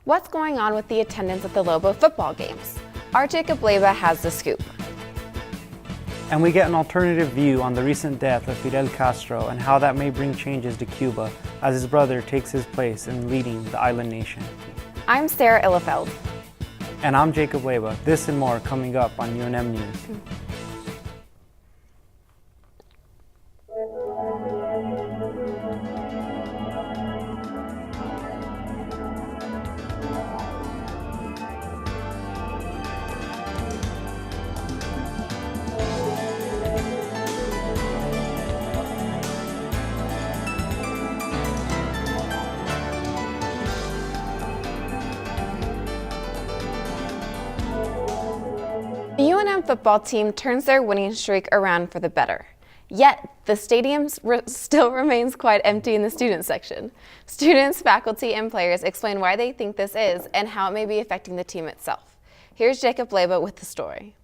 What's going on with the attendance at the Lobo football games? Our Jacob Leyva has the scoop. And we get an alternative view on the recent death of Fidel Castro and how that may bring changes to Cuba as his brother takes his place in leading the island nation. I'm Sarah Illefeld. And I'm Jacob Leyva. This and more coming up on UNM News. The UNM football team turns their winning streak around for the better. Yet, the stadium still remains quite empty in the student section. Students, faculty, and players explain why they think this is and how it may be affecting the team itself. Here's Jacob Leyva with the story.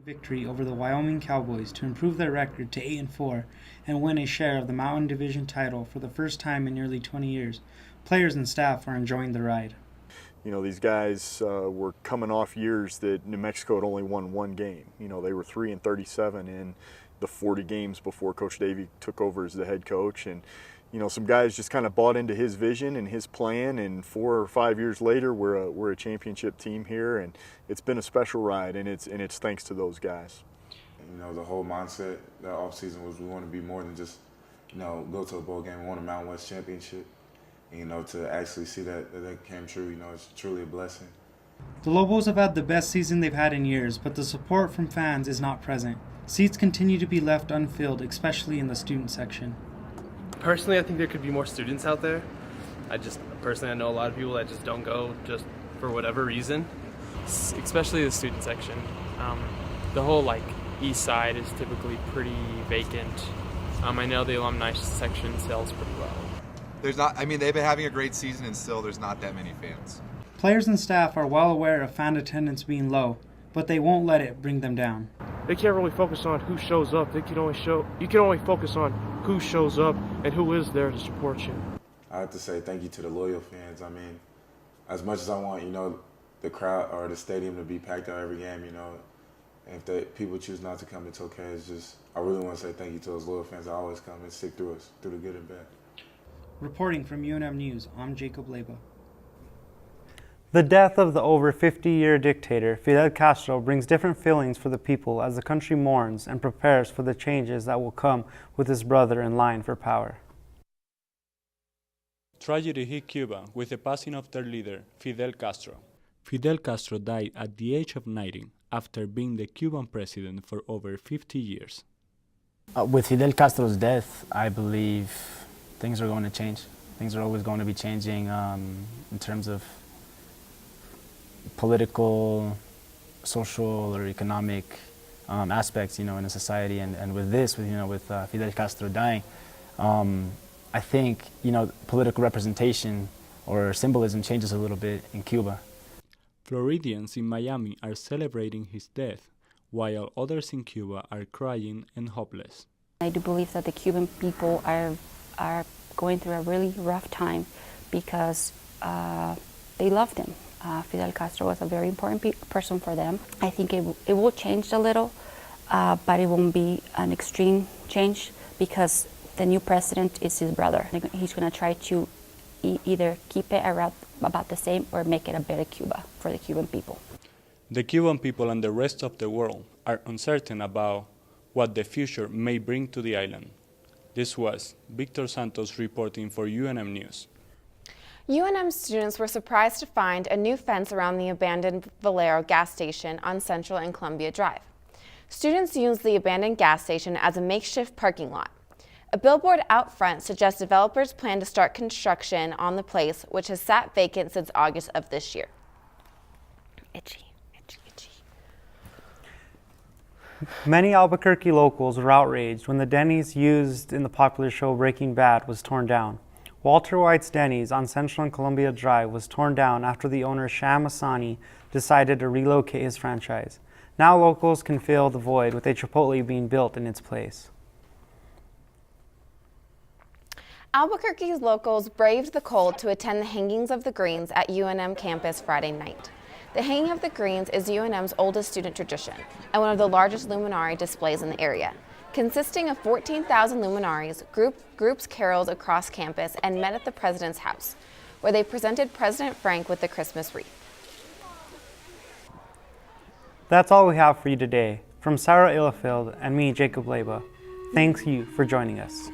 Victory over the Wyoming Cowboys to improve their record to 8-4 and win a share of the Mountain Division title for the first time in nearly 20 years. Players and staff are enjoying the ride. You know, these guys were coming off years that New Mexico had only won one game. You know, they were 3-37 in the 40 games before Coach Davey took over as the head coach. And, you know, some guys just kind of bought into his vision and his plan. And 4 or 5 years later, we're a championship team here. And it's been a special ride, and it's thanks to those guys. You know, the whole mindset that offseason was we want to be more than just, you know, go to a bowl game and win a Mountain West championship. You know, to actually see that came true, you know, it's truly a blessing. The Lobos have had the best season they've had in years, but the support from fans is not present. Seats continue to be left unfilled, especially in the student section. Personally, I think there could be more students out there. I know a lot of people that just don't go just for whatever reason. Especially the student section. The whole east side is typically pretty vacant. I know the alumni section sells pretty well. They've been having a great season and still there's not that many fans. Players and staff are well aware of fan attendance being low, but they won't let it bring them down. They can't really focus on who shows up. You can only focus on who shows up and who is there to support you. I have to say thank you to the loyal fans. I mean, as much as I want, you know, the crowd or the stadium to be packed out every game, you know, and if people choose not to come, it's okay. It's just, I really want to say thank you to those loyal fans that always come and stick through us, through the good and bad. Reporting from UNM News, I'm Jacob Leyva. The death of the over 50-year dictator, Fidel Castro, brings different feelings for the people as the country mourns and prepares for the changes that will come with his brother in line for power. Tragedy hit Cuba with the passing of their leader, Fidel Castro. Fidel Castro died at the age of 90 after being the Cuban president for over 50 years. With Fidel Castro's death, I believe things are going to change. Things are always going to be changing in terms of political, social, or economic aspects, you know, in a society. And with this, with Fidel Castro dying, I think, you know, political representation or symbolism changes a little bit in Cuba. Floridians in Miami are celebrating his death, while others in Cuba are crying and hopeless. I do believe that the Cuban people are going through a really rough time because they loved him. Fidel Castro was a very important person for them. I think it will change a little, but it won't be an extreme change because the new president is his brother. He's going to try to either keep it around about the same or make it a better Cuba for the Cuban people. The Cuban people and the rest of the world are uncertain about what the future may bring to the island. This was Victor Santos reporting for UNM News. UNM students were surprised to find a new fence around the abandoned Valero gas station on Central and Columbia Drive. Students used the abandoned gas station as a makeshift parking lot. A billboard out front suggests developers plan to start construction on the place, which has sat vacant since August of this year. Itchy. Many Albuquerque locals were outraged when the Denny's used in the popular show Breaking Bad was torn down. Walter White's Denny's on Central and Columbia Drive was torn down after the owner Sham Asani decided to relocate his franchise. Now locals can fill the void with a Chipotle being built in its place. Albuquerque's locals braved the cold to attend the Hangings of the Greens at UNM campus Friday night. The Hanging of the Greens is UNM's oldest student tradition and one of the largest luminary displays in the area. Consisting of 14,000 luminaries, groups caroled across campus and met at the president's house, where they presented President Frank with the Christmas wreath. That's all we have for you today. From Sarah Illifield and me, Jacob Leba, thanks you for joining us.